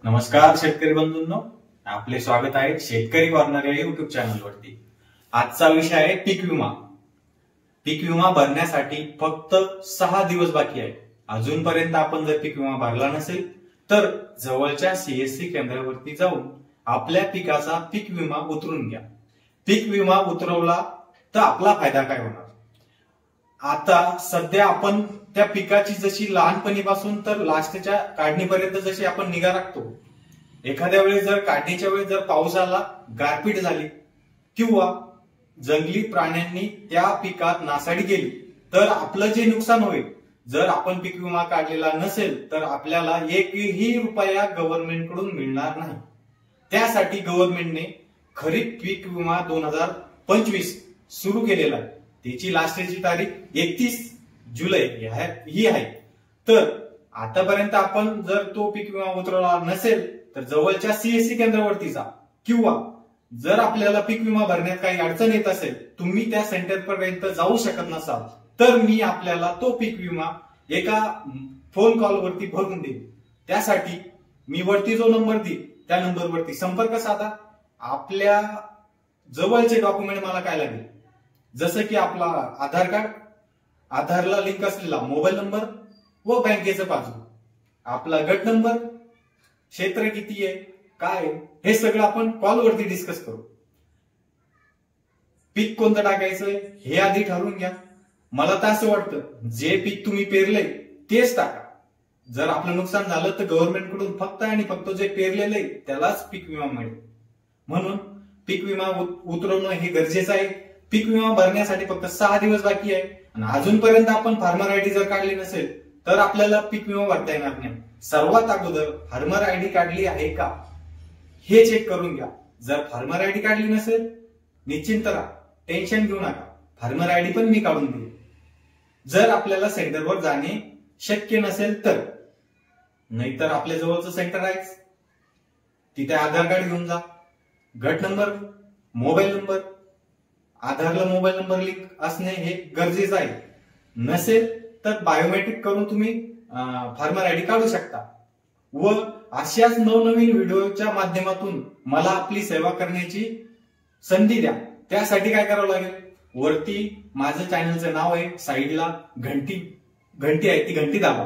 नमस्कार शेतकरी बंधूंनो, आपले स्वागत आहे शेतकरी कॉर्नर या युट्यूब चॅनलवरती। आजचा विषय आहे पीक विमा। पीक विमा भरण्यासाठी फक्त 6 दिवस बाकी आहे। अजूनपर्यंत आपण जर पीक विमा भरला नसेल तर जवळच्या सीएससी केंद्रावरती जाऊन आपल्या पिकाचा पीक विमा उतरून घ्या। पीक विमा उतरवला तर आपला फायदा काय होणार? आता सध्या आपण त्या पिकाची जशी लहानपणीपासून तर लास्टच्या काढणीपर्यंत जशी आपण निगा राखतो, एखाद्या वेळेस जर काढणीच्या वेळेस जर पाऊस आला, गारपीट झाली किंवा जंगली प्राण्यांनी त्या पिकात नासाडी केली तर आपलं जे नुकसान होईल, जर आपण पीक विमा काढलेला नसेल तर आपल्याला एकही रुपया गव्हर्नमेंट कडून मिळणार नाही। त्यासाठी गव्हर्नमेंटने खरीप पीक विमा 2025 सुरू केलेला आहे। त्याची लास्टची तारीख 31 जुलै ही आहे। तर आतापर्यंत आपण जर तो पीक विमा उतरवला नसेल तर जवळच्या सीएससी केंद्रावरती जा, किंवा जर आपल्याला पीक विमा भरण्यात काही अडचण येत असेल, तुम्ही त्या सेंटर पर्यंत जाऊ शकत नसाल, तर मी आपल्याला तो पीक विमा एका फोन कॉल वरती भरून देईन। त्यासाठी मी वरती जो नंबर देईन त्या नंबरवरती संपर्क साधा। आपल्या जवळचे डॉक्युमेंट मला काय लागेल, जसं की आपला आधार कार्ड, आधारला लिंक असलेला मोबाईल नंबर व बँकेचं पासबुक, आपला गट नंबर, क्षेत्र किती आहे, काय हे सगळं आपण कॉलवरती डिस्कस करू। पीक कोणतं टाकायचंय हे आधी ठरवून घ्या। मला तर असं वाटतं जे पीक तुम्ही पेरलंय तेच टाका। जर आपलं नुकसान झालं तर गव्हर्नमेंट कडून फक्त आणि फक्त जे पेरलेलं आहे त्यालाच पीक विमा मिळेल। म्हणून पीक विमा उतरवणं हे गरजेचं आहे। पीक विमा भरण्यासाठी फक्त 6 दिवस बाकी आहे आणि अजूनपर्यंत आपण फार्मर आयडी जर काढली नसेल तर आपल्याला पीक विमा भरता येणार नाही। सर्वात अगोदर फार्मर आयडी काढली आहे का हे चेक करून घ्या। जर फार्मर आयडी काढली नसेल, निश्चिंत राहा, टेन्शन घेऊ नका, फार्मर आयडी पण मी काढून देईन। जर आपल्याला सेंटरवर जाणे शक्य नसेल तर, नाहीतर आपल्या जवळचं सेंटर आहेच, तिथे आधार कार्ड घेऊन जा, गट नंबर, मोबाईल नंबर, आधारला मोबाईल नंबर लिंक असणे हे गरजेचं आहे। नसेल तर बायोमेट्रिक करून तुम्ही फार्मर आयडी काढू शकता। व अशाच नवनवीन व्हिडिओच्या माध्यमातून मला आपली सेवा करण्याची संधी द्या। त्यासाठी काय करावं लागेल, वरती माझं चॅनलचं नाव आहे, साईडला घंटी आहे, ती घंटी दाबा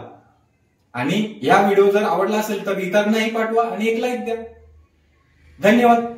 आणि या व्हिडिओ जर आवडला असेल तर इतरांनाही पाठवा आणि एक लाईक द्या। धन्यवाद।